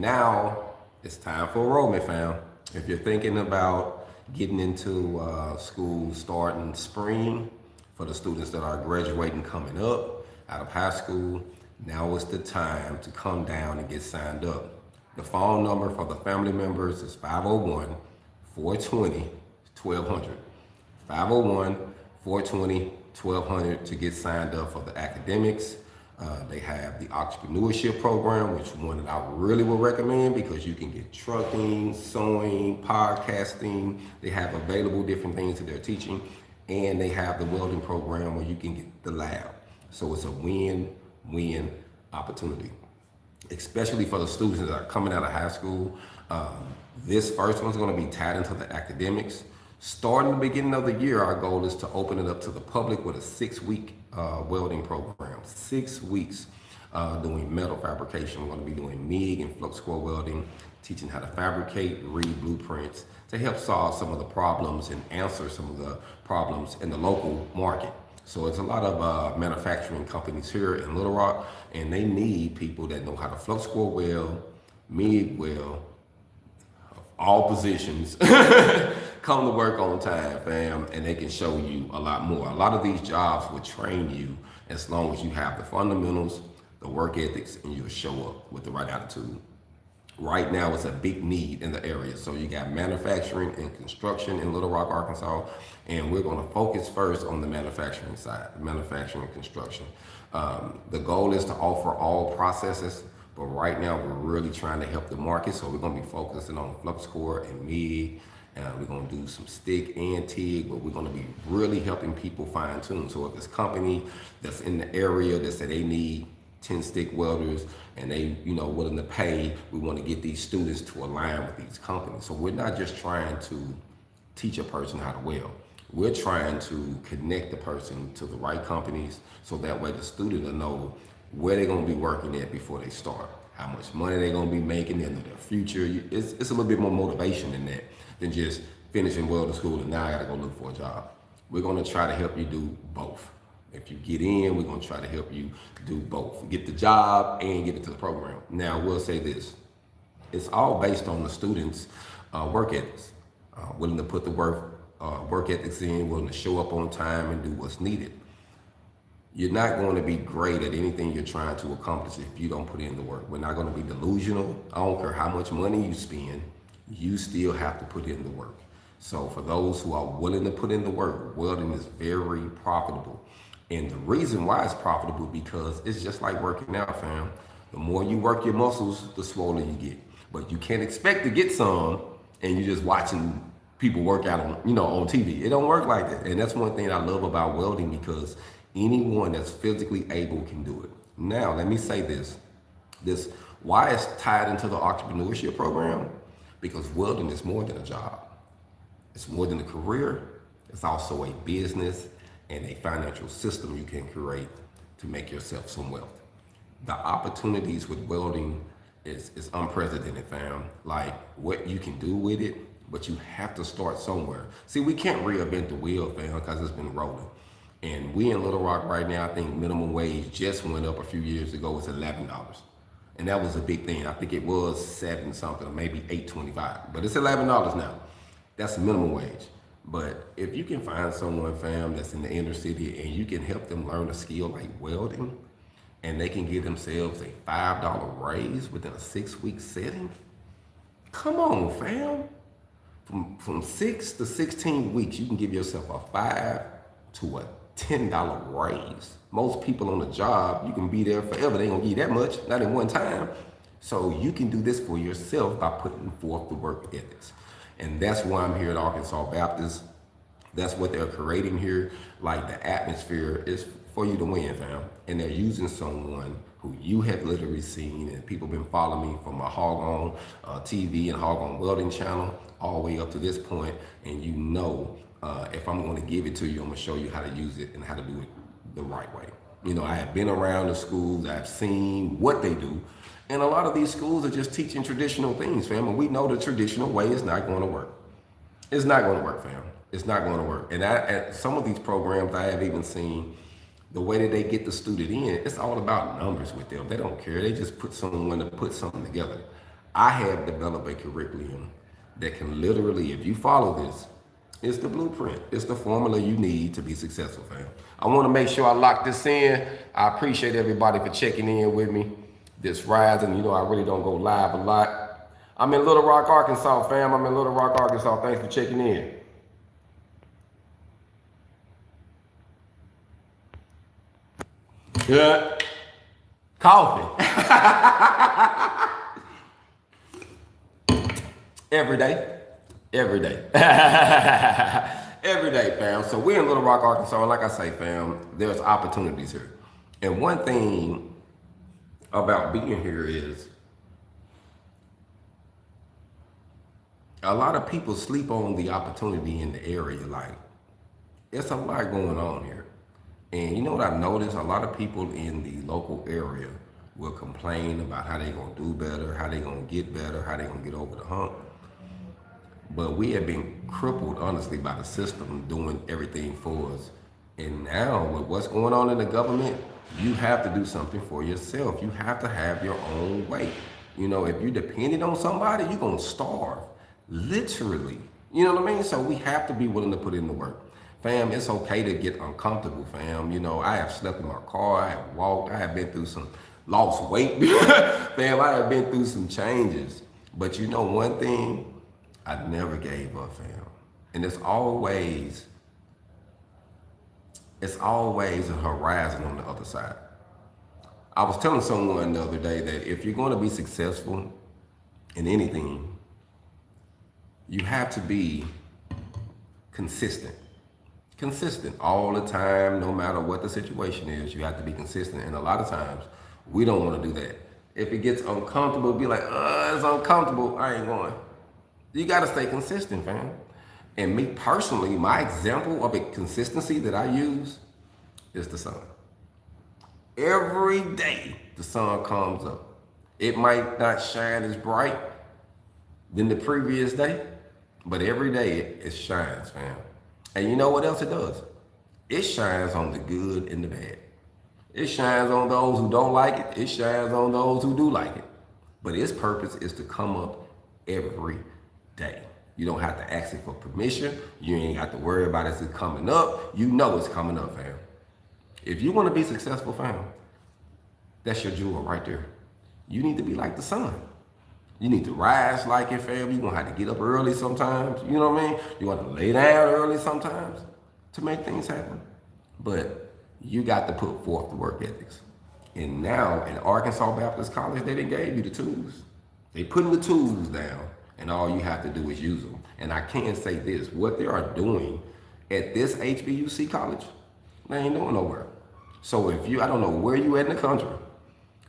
now it's time for enrollment, fam. If you're thinking about getting into school starting spring, for the students that are graduating coming up out of high school, now is the time to come down and get signed up. The phone number for the family members is 501 420 1200. 501 420 1200 to get signed up for the academics. They have the entrepreneurship program, which one that I really would recommend because you can get trucking, sewing, podcasting. They have available different things that they're teaching. And they have the welding program where you can get the lab. So it's a win-win opportunity, especially for the students that are coming out of high school. This first one's going to be tied into the academics. Starting the beginning of the year, our goal is to open it up to the public with a 6-week welding program. 6 weeks doing metal fabrication. We're going to be doing MIG and flux core welding, teaching how to fabricate, read blueprints to help solve some of the problems and answer some of the problems in the local market. So it's a lot of manufacturing companies here in Little Rock, and they need people that know how to flux core weld, MIG weld, all positions, come to work on time, fam, and they can show you a lot more. A lot of these jobs will train you as long as you have the fundamentals, the work ethics, and you'll show up with the right attitude. Right now, it's a big need in the area. So you got manufacturing and construction in Little Rock, Arkansas, and we're going to focus first on the manufacturing side, manufacturing and construction. The goal is to offer all processes, but right now we're really trying to help the market. So we're going to be focusing on flux core and MIG. We're going to do some stick and TIG, but we're going to be really helping people fine tune. So if this company that's in the area that said they need 10 stick welders and they, willing to pay, we want to get these students to align with these companies. So we're not just trying to teach a person how to weld. We're trying to connect the person to the right companies so that way the student will know where they're going to be working at before they start, how much money they're going to be making in their future. It's a little bit more motivation in that than just finishing welding school and now I got to go look for a job. We're going to try to help you do both. If you get in, we're going to try to help you do both. Get the job and get into the program. Now, we'll say this. It's all based on the students' work ethics. Willing to put the work ethics in, willing to show up on time and do what's needed. You're not going to be great at anything you're trying to accomplish if you don't put in the work. We're not going to be delusional. I don't care how much money you spend. You still have to put in the work. So for those who are willing to put in the work, welding is very profitable. And the reason why it's profitable because it's just like working out, fam. The more you work your muscles, the swollen you get. But you can't expect to get some and you're just watching people work out on, on TV. It don't work like that. And that's one thing I love about welding because anyone that's physically able can do it. Now, let me say this why it's tied into the entrepreneurship program, because welding is more than a job. It's more than a career. It's also a business and a financial system you can create to make yourself some wealth. The opportunities with welding is unprecedented, fam. Like what you can do with it, but you have to start somewhere. See, we can't reinvent the wheel, fam, because it's been rolling. And we in Little Rock right now, I think minimum wage just went up a few years ago. It's $11. And that was a big thing. I think it was 7 something, or maybe $8.25, but it's $11 now. That's minimum wage. But if you can find someone, fam, that's in the inner city and you can help them learn a skill like welding and they can give themselves a $5 raise within a 6-week setting, come on, fam. From 6 to 16 weeks, you can give yourself a $5 to a $10 raise. Most people on the job, you can be there forever. They ain't gonna give you that much, not in one time. So you can do this for yourself by putting forth the work ethics. And that's why I'm here at Arkansas Baptist. That's what they're creating here. Like the atmosphere is for you to win, fam. And they're using someone who you have literally seen, and people been following me from my Hog On TV and Hog On Welding channel all the way up to this point. And if I'm going to give it to you, I'm going to show you how to use it and how to do it the right way. I have been around the schools. I've seen what they do. And a lot of these schools are just teaching traditional things, fam. And we know the traditional way is not going to work. It's not going to work, fam. It's not going to work. And at some of these programs, I have even seen the way that they get the student in, it's all about numbers with them. They don't care. They just put someone to put something together. I have developed a curriculum that can literally, if you follow this, it's the blueprint. It's the formula you need to be successful, fam. I want to make sure I lock this in. I appreciate everybody for checking in with me this rise. And you know, I really don't go live a lot. I'm in Little Rock, Arkansas, fam. I'm in Little Rock, Arkansas. Thanks for checking in. Yeah. Coffee. Every day. Every day. Every day, fam. So we're in Little Rock, Arkansas, and like I say, fam, there's opportunities here. And one thing about being here is a lot of people sleep on the opportunity in the area. Like, it's a lot going on here. And you know what I've noticed? A lot of people in the local area will complain about how they're going to do better, how they're going to get better, how they're going to get over the hump. But we have been crippled, honestly, by the system doing everything for us. And now, with what's going on in the government, you have to do something for yourself. You have to have your own way. You know, if you're dependent on somebody, you're going to starve. Literally. You know what I mean? So we have to be willing to put in the work. Fam, it's okay to get uncomfortable, fam. You know, I have slept in my car. I have walked. I have been through some lost weight. Fam, I have been through some changes. But you know one thing? I never gave up, fam. And it's always a horizon on the other side. I was telling someone the other day that if you're going to be successful in anything, you have to be consistent. Consistent all the time, no matter what the situation is, you have to be consistent. And a lot of times, we don't want to do that. If it gets uncomfortable, be like, it's uncomfortable, I ain't going. You got to stay consistent, fam. And me personally, my example of a consistency that I use is the sun. Every day the sun comes up. It might not shine as bright than the previous day, but every day it shines, fam. And you know what else it does? It shines on the good and the bad. It shines on those who don't like it. It shines on those who do like it. But its purpose is to come up every day. You don't have to ask it for permission. You ain't got to worry about it coming up. You know it's coming up, fam. If you want to be successful, fam, that's your jewel right there. You need to be like the sun. You need to rise like it, fam. You're going to have to get up early sometimes. You know what I mean? You want to lay down early sometimes to make things happen. But you got to put forth the work ethics. And now in Arkansas Baptist College, they done gave you the tools. They putting the tools down. And all you have to do is use them. And I can say this, what they are doing at this HBUC college, they ain't doing nowhere. So if you, I don't know where you at in the country,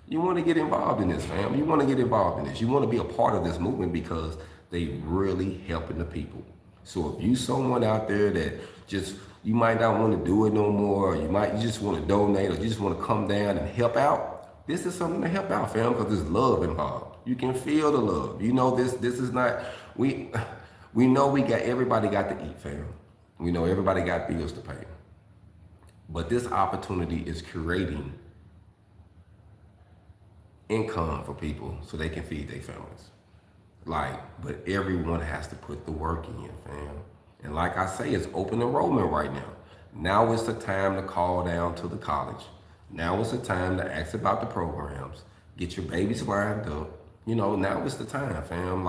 you want to get involved in this, fam. You want to get involved in this. You want to be a part of this movement because they really helping the people. So if you someone out there that just, you might not want to do it no more, or you just want to donate, or you just want to come down and help out, this is something to help out, fam, because there's love involved. You can feel the love. You know this is not, we know everybody got to eat, fam. We know everybody got bills to pay. But this opportunity is creating income for people so they can feed their families. But everyone has to put the work in, fam. And like I say, it's open enrollment right now. Now is the time to call down to the college. Now is the time to ask about the programs. Get your babies lined up. You know, now is the time, fam.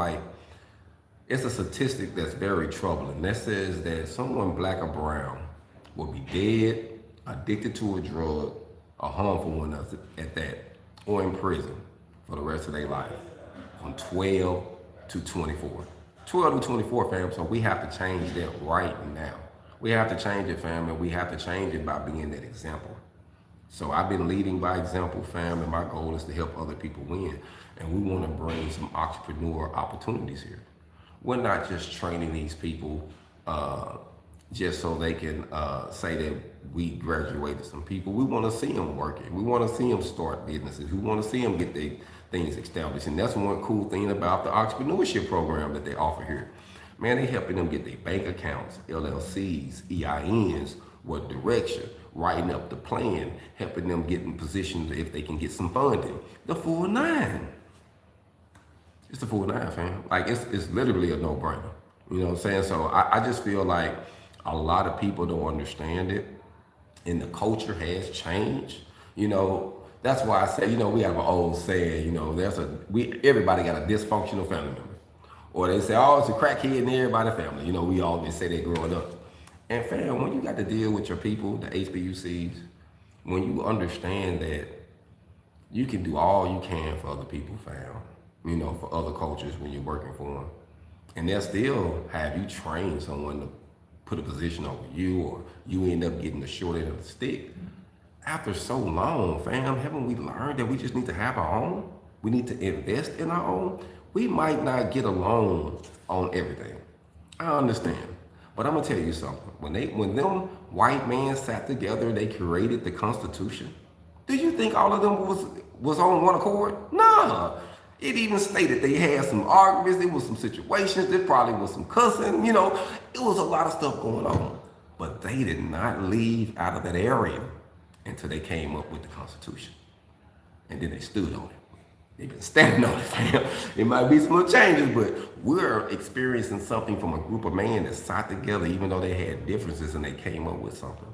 It's a statistic that's very troubling. That says that someone black or brown will be dead, addicted to a drug, or harmful one at that, or in prison for the rest of their life, from 12 to 24. 12 to 24, fam, so we have to change that right now. We have to change it, fam, and we have to change it by being that example. So I've been leading by example, fam, and my goal is to help other people win. And we want to bring some entrepreneur opportunities here. We're not just training these people just so they can say that we graduated some people. We want to see them working. We want to see them start businesses. We want to see them get their things established. And that's one cool thing about the entrepreneurship program that they offer here. Man, they helping them get their bank accounts, LLCs, EINs, what direction, writing up the plan, helping them get in positions if they can get some funding. The full nine. It's the full nine, fam. Like it's literally a no-brainer. You know what I'm saying? So I just feel like a lot of people don't understand it, and the culture has changed. You know, that's why I say, you know, we have an old saying, you know, everybody got a dysfunctional family member. Or they say, oh, it's a crackhead in everybody's family. You know, we always say that growing up. And fam, when you got to deal with your people, the HBUCs, when you understand that you can do all you can for other people, fam, you know, for other cultures when you're working for them. And they'll still have you train someone to put a position over you, or you end up getting the short end of the stick. After so long, fam, haven't we learned that we just need to have our own? We need to invest in our own. We might not get along on everything. I understand. But I'm gonna tell you something. When them white men sat together, they created the Constitution. Do you think all of them was on one accord? Nah. It even stated they had some arguments, there was some situations, there probably was some cussing, you know, it was a lot of stuff going on. But they did not leave out of that area until they came up with the Constitution. And then they stood on it. They've been standing on it, fam. It might be some little changes, but we're experiencing something from a group of men that sat together, even though they had differences, and they came up with something.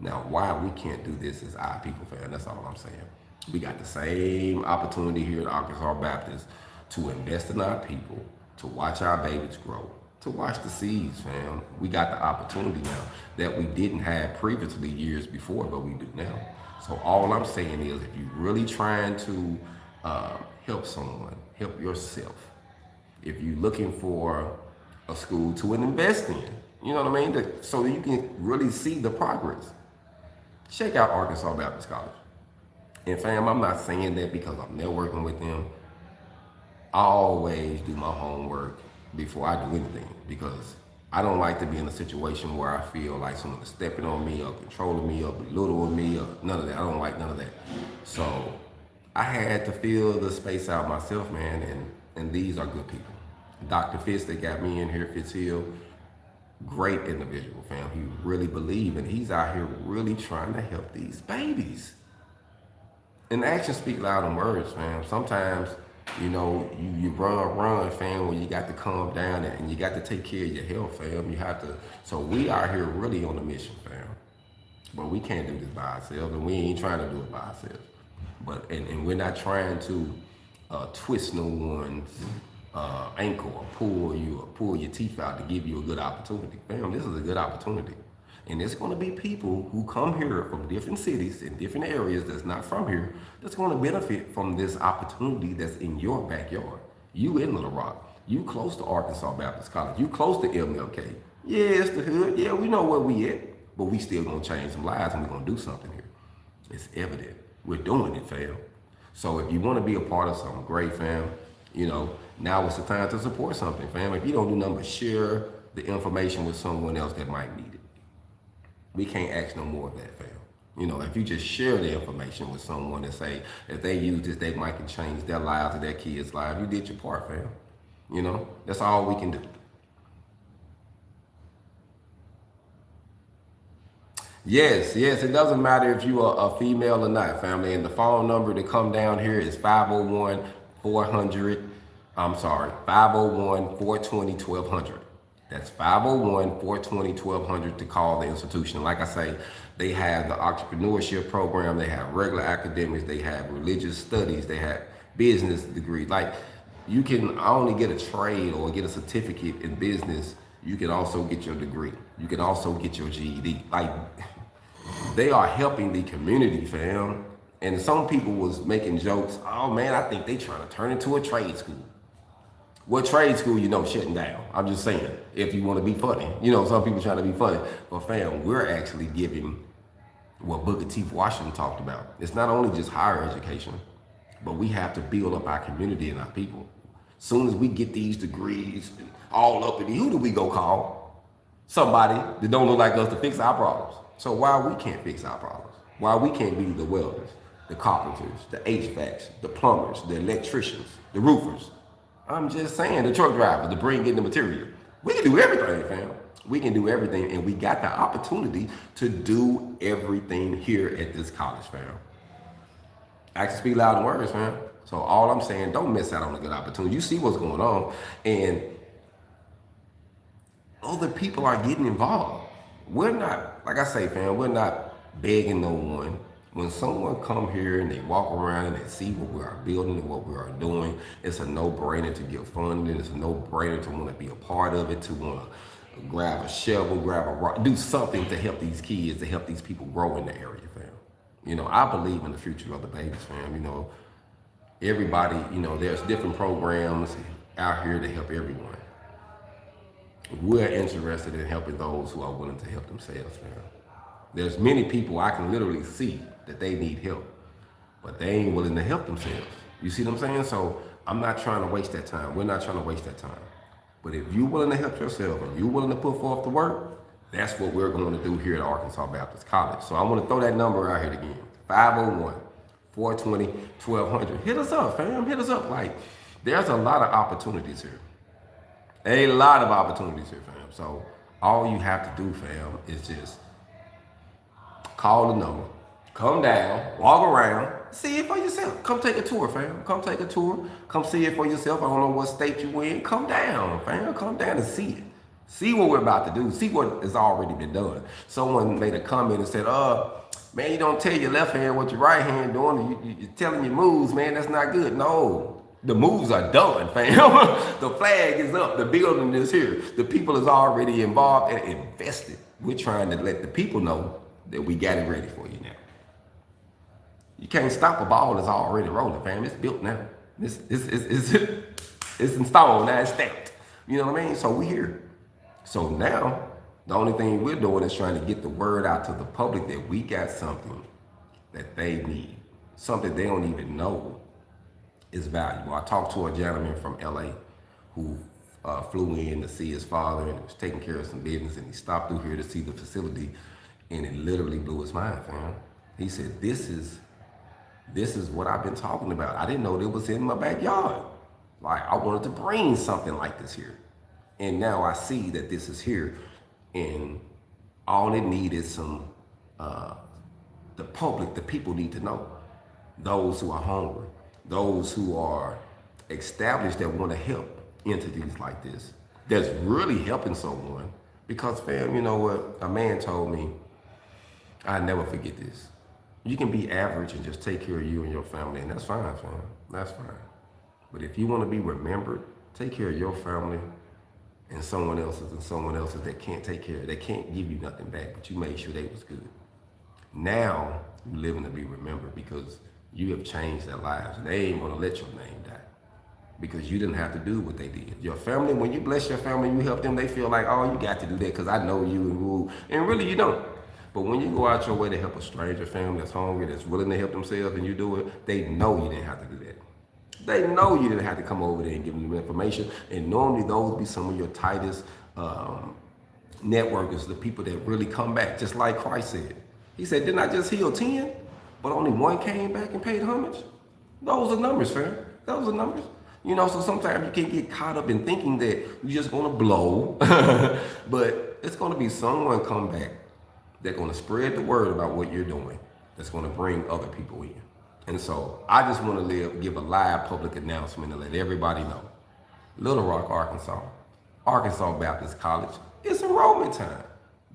Now, why we can't do this as our people, fam, that's all I'm saying. We got the same opportunity here at Arkansas Baptist to invest in our people, to watch our babies grow, to watch the seeds, fam. We got the opportunity now that we didn't have previously years before, but we do now. So all I'm saying is, if you're really trying to help someone, help yourself, if you're looking for a school to invest in, you know what I mean, so that you can really see the progress, check out Arkansas Baptist College. And fam, I'm not saying that because I'm networking with them. I always do my homework before I do anything, because I don't like to be in a situation where I feel like someone is stepping on me or controlling me or belittling me or none of that. I don't like none of that. So I had to fill the space out myself, man, and these are good people. Dr. Fitz that got me in here, Fitzhill, great individual, fam. He really believed, and he's out here really trying to help these babies. And actions speak louder than words, fam. Sometimes, you know, you run, fam, when you got to calm down and you got to take care of your health, fam. You have to. So we are here really on a mission, fam. But we can't do this by ourselves, and we ain't trying to do it by ourselves. But and we're not trying to twist no one's ankle or pull your teeth out to give you a good opportunity, fam. This is a good opportunity. And there's going to be people who come here from different cities and different areas that's not from here that's going to benefit from this opportunity that's in your backyard. You in Little Rock. You close to Arkansas Baptist College. You close to MLK. Yeah, it's the hood. Yeah, we know where we at. But we still going to change some lives, and we're going to do something here. It's evident. We're doing it, fam. So if you want to be a part of something great, fam, you know, now it's the time to support something, fam. If you don't do nothing but share the information with someone else that might need it. We can't ask no more of that, fam. You know, if you just share the information with someone and say, if they use this, they might can change their lives or their kids' lives, you did your part, fam. You know, that's all we can do. Yes, it doesn't matter if you are a female or not, family. And the phone number to come down here is 501-420-1200. That's 501-420-1200 to call the institution. Like I say, they have the entrepreneurship program, they have regular academics, they have religious studies, they have business degrees. Like, you can only get a trade or get a certificate in business, you can also get your degree. You can also get your GED. Like, they are helping the community, fam. And some people was making jokes, oh man, I think they trying to turn into a trade school. What trade school, you know, shutting down? I'm just saying, if you want to be funny. You know, some people trying to be funny. But fam, we're actually giving what Booker T. Washington talked about. It's not only just higher education, but we have to build up our community and our people. Soon as we get these degrees all up in the, who do we go call? Somebody that don't look like us to fix our problems. So why we can't fix our problems? Why we can't be the welders, the carpenters, the HVACs, the plumbers, the electricians, the roofers? I'm just saying, the truck driver to bring in the material. We can do everything, fam. We can do everything, and we got the opportunity to do everything here at this college, fam. Actions speak louder than words, fam. So all I'm saying, don't miss out on a good opportunity. You see what's going on, and other people are getting involved. We're not, like I say, fam, we're not begging no one. When someone come here and they walk around and they see what we are building and what we are doing, it's a no-brainer to get funded. It's a no-brainer to want to be a part of it, to want to grab a shovel, grab a rock, do something to help these kids, to help these people grow in the area, fam. You know, I believe in the future of the babies, fam. You know, everybody, you know, there's different programs out here to help everyone. We're interested in helping those who are willing to help themselves, fam. There's many people I can literally see that they need help, but they ain't willing to help themselves. You see what I'm saying? So I'm not trying to waste that time. We're not trying to waste that time. But if you're willing to help yourself and you're willing to put forth the work, that's what we're going to do here at Arkansas Baptist College. So I want to throw that number out here again. 501-420-1200. Hit us up, fam. Hit us up. Like, there's a lot of opportunities here. A lot of opportunities here, fam. So all you have to do, fam, is just call the number, come down, walk around, see it for yourself. Come take a tour, fam. Come take a tour. Come see it for yourself. I don't know what state you in. Come down, fam. Come down and see it. See what we're about to do. See what has already been done. Someone made a comment and said, man, you don't tell your left hand what your right hand doing. You're telling your moves, man. That's not good. No, the moves are done, fam. The flag is up. The building is here. The people is already involved and invested. We're trying to let the people know that we got it ready for you now. You can't stop a ball that's already rolling, fam. It's built now. It's installed now. It's stamped. You know what I mean? So we here. So now, the only thing we're doing is trying to get the word out to the public that we got something that they need, something they don't even know is valuable. I talked to a gentleman from LA who flew in to see his father and was taking care of some business, and he stopped through here to see the facility, and it literally blew his mind, fam. He said, this is what I've been talking about. I didn't know it was in my backyard. Like, I wanted to bring something like this here. And now I see that this is here, and all it needs is some, the public, the people need to know. Those who are hungry, those who are established that want to help entities like this, that's really helping someone. Because, fam, you know what? A man told me, I never forget this. You can be average and just take care of you and your family, and that's fine, fam. That's fine. But if you want to be remembered, take care of your family and someone else's that can't take care of, they can't give you nothing back, but you made sure they was good. Now you're living to be remembered because you have changed their lives. They ain't gonna let your name die because you didn't have to do what they did. Your family, when you bless your family, you help them, they feel like, oh, you got to do that because I know you, and really you don't. But when you go out your way to help a stranger family that's hungry, that's willing to help themselves, and you do it, they know you didn't have to do that. They know you didn't have to come over there and give them information. And normally those be some of your tightest networkers, the people that really come back, just like Christ said. He said, didn't I just heal 10, but only one came back and paid homage? Those are numbers, fam. Those are numbers. You know, so sometimes you can get caught up in thinking that you're just gonna blow, but it's gonna be someone come back that's gonna spread the word about what you're doing, that's gonna bring other people in. And so I just want to give a live public announcement and let everybody know. Little Rock, Arkansas Baptist College, it's enrollment time.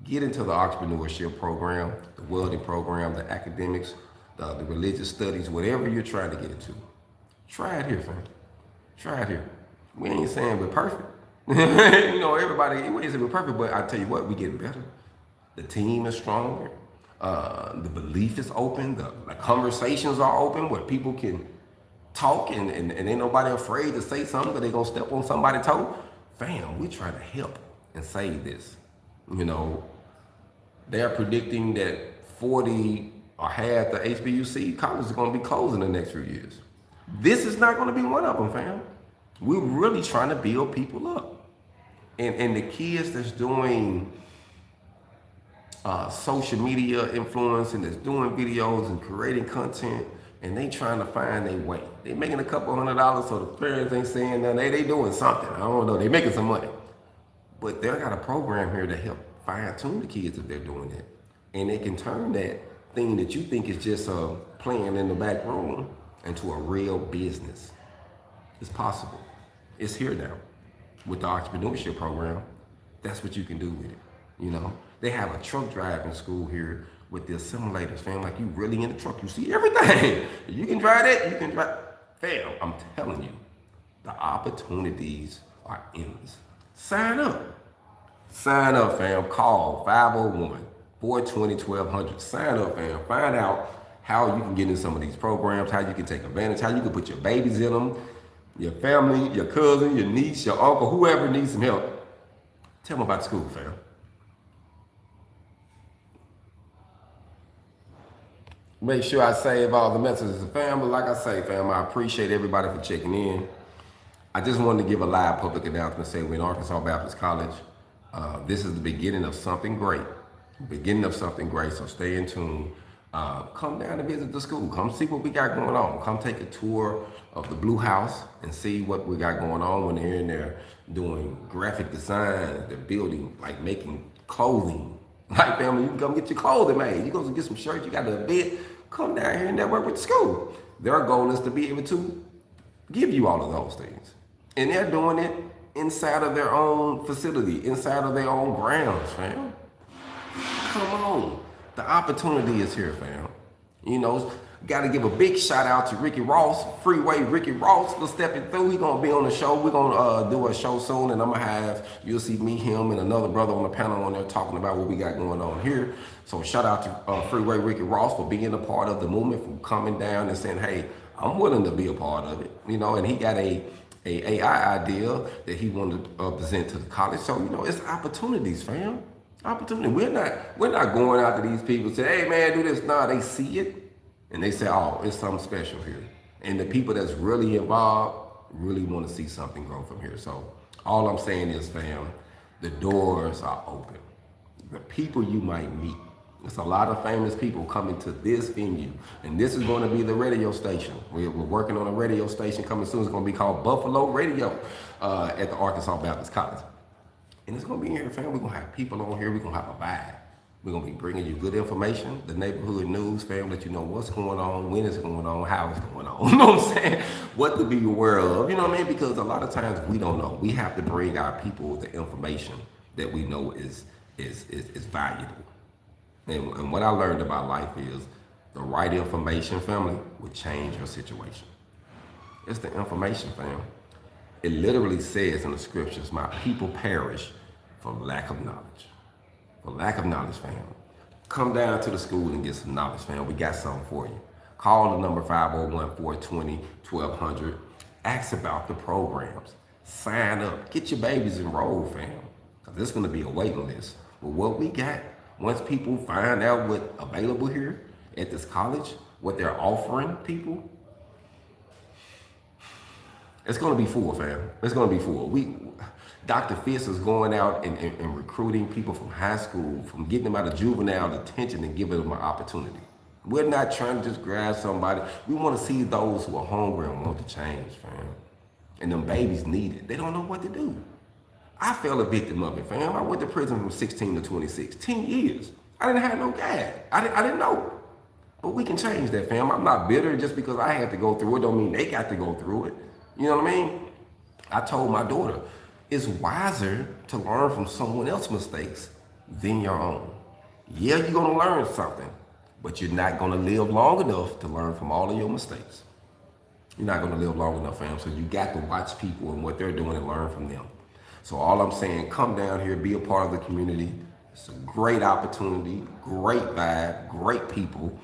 Get into the entrepreneurship program, the welding program, the academics, the religious studies, whatever you're trying to get into. Try it here, fam. Try it here. We ain't saying we're perfect. You know, everybody, we ain't saying we're perfect, but I tell you what, we getting better. The team is stronger. The belief is open, the conversations are open where people can talk and ain't nobody afraid to say something because they gonna step on somebody's toe. Fam, we trying to help and save this. You know, they're predicting that 40 or half the HBUC colleges are gonna be closing in the next few years. This is not gonna be one of them, fam. We're really trying to build people up. And the kids that's doing social media influence and that's doing videos and creating content, and they trying to find their way. They making a couple $100, so the parents ain't saying nothing. They doing something. I don't know. They making some money. But they got a program here to help fine-tune the kids if they're doing that. And they can turn that thing that you think is just playing in the back room into a real business. It's possible. It's here now. With the entrepreneurship program, that's what you can do with it. You know, they have a truck driving school here with the assimilators, fam. Like, you really in the truck, you see everything. You can drive that, you can drive. Fam, I'm telling you, the opportunities are endless. Sign up. Sign up, fam. Call 501-420-1200. Sign up, fam. Find out how you can get in some of these programs, how you can take advantage, how you can put your babies in them, your family, your cousin, your niece, your uncle, whoever needs some help. Tell them about the school, fam. Make sure I save all the messages to fam, but like I say, fam, I appreciate everybody for checking in. I just wanted to give a live public announcement, say we're in Arkansas Baptist College. This is the beginning of something great. So stay in tune. Come down and visit the school. Come see what we got going on. Come take a tour of the Blue House and see what we got going on when they're in there doing graphic design. They're building, like making clothing. Like, family, you can come get your clothing made. You go get some shirts, you got an event, come down here and network with the school. Their goal is to be able to give you all of those things. And they're doing it inside of their own facility, inside of their own grounds, fam. Come on. The opportunity is here, fam. You know, got to give a big shout out to Ricky Ross, Freeway Ricky Ross, for stepping through. He's going to be on the show. We're going to do a show soon, and I'm going to have, you'll see me, him, and another brother on the panel on there talking about what we got going on here. So shout out to Freeway Ricky Ross for being a part of the movement, for coming down and saying, hey, I'm willing to be a part of it. You know, and he got a AI idea that he wanted to present to the college. So, you know, it's opportunities, fam. Opportunity. We're not going out to these people and say, hey man, do this. Nah, they see it and they say, oh, it's something special here. And the people that's really involved really want to see something grow from here. So all I'm saying is, fam, the doors are open. The people you might meet. There's a lot of famous people coming to this venue, and this is going to be the radio station. We're working on a radio station coming soon. It's going to be called Buffalo Radio at the Arkansas Baptist College. And it's going to be here, fam. We're going to have people on here. We're going to have a vibe. We're going to be bringing you good information, the neighborhood news, fam, let you know what's going on, when it's going on, how it's going on. You know what I'm saying? What to be aware of. You know what I mean? Because a lot of times we don't know. We have to bring our people the information that we know is valuable. And what I learned about life is the right information, family, will change your situation. It's the information, fam. It literally says in the scriptures, my people perish for lack of knowledge. For lack of knowledge, fam. Come down to the school and get some knowledge, fam. We got something for you. Call the number 501-420-1200. Ask about the programs. Sign up. Get your babies enrolled, fam. Because there's going to be a waiting list. But what we got, once people find out what's available here at this college, what they're offering people, it's going to be full, fam. It's going to be full. Dr. Fitz is going out and recruiting people from high school, from getting them out of juvenile detention and giving them an opportunity. We're not trying to just grab somebody. We want to see those who are hungry and want to change, fam. And them babies need it. They don't know what to do. I fell a victim of it, fam. I went to prison from 16 to 26, 10 years. I didn't have no guide. I didn't know. But we can change that, fam. I'm not bitter just because I had to go through it. Don't mean they got to go through it. You know what I mean? I told my daughter, it's wiser to learn from someone else's mistakes than your own. Yeah, you're gonna learn something, but you're not gonna live long enough to learn from all of your mistakes. You're not gonna live long enough, fam. So you got to watch people and what they're doing and learn from them. So all I'm saying, come down here, be a part of the community. It's a great opportunity, great vibe, great people.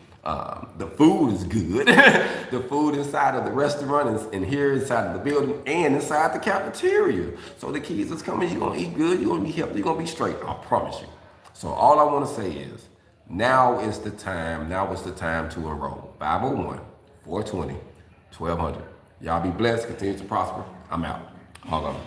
The food is good. The food inside of the restaurant and here inside of the building and inside the cafeteria. So the kids that's coming, you're going to eat good, you're going to be healthy, you're going to be straight. I promise you. So all I want to say is, now is the time to enroll. 501-420-1200. Y'all be blessed, continue to prosper. I'm out. Hold on.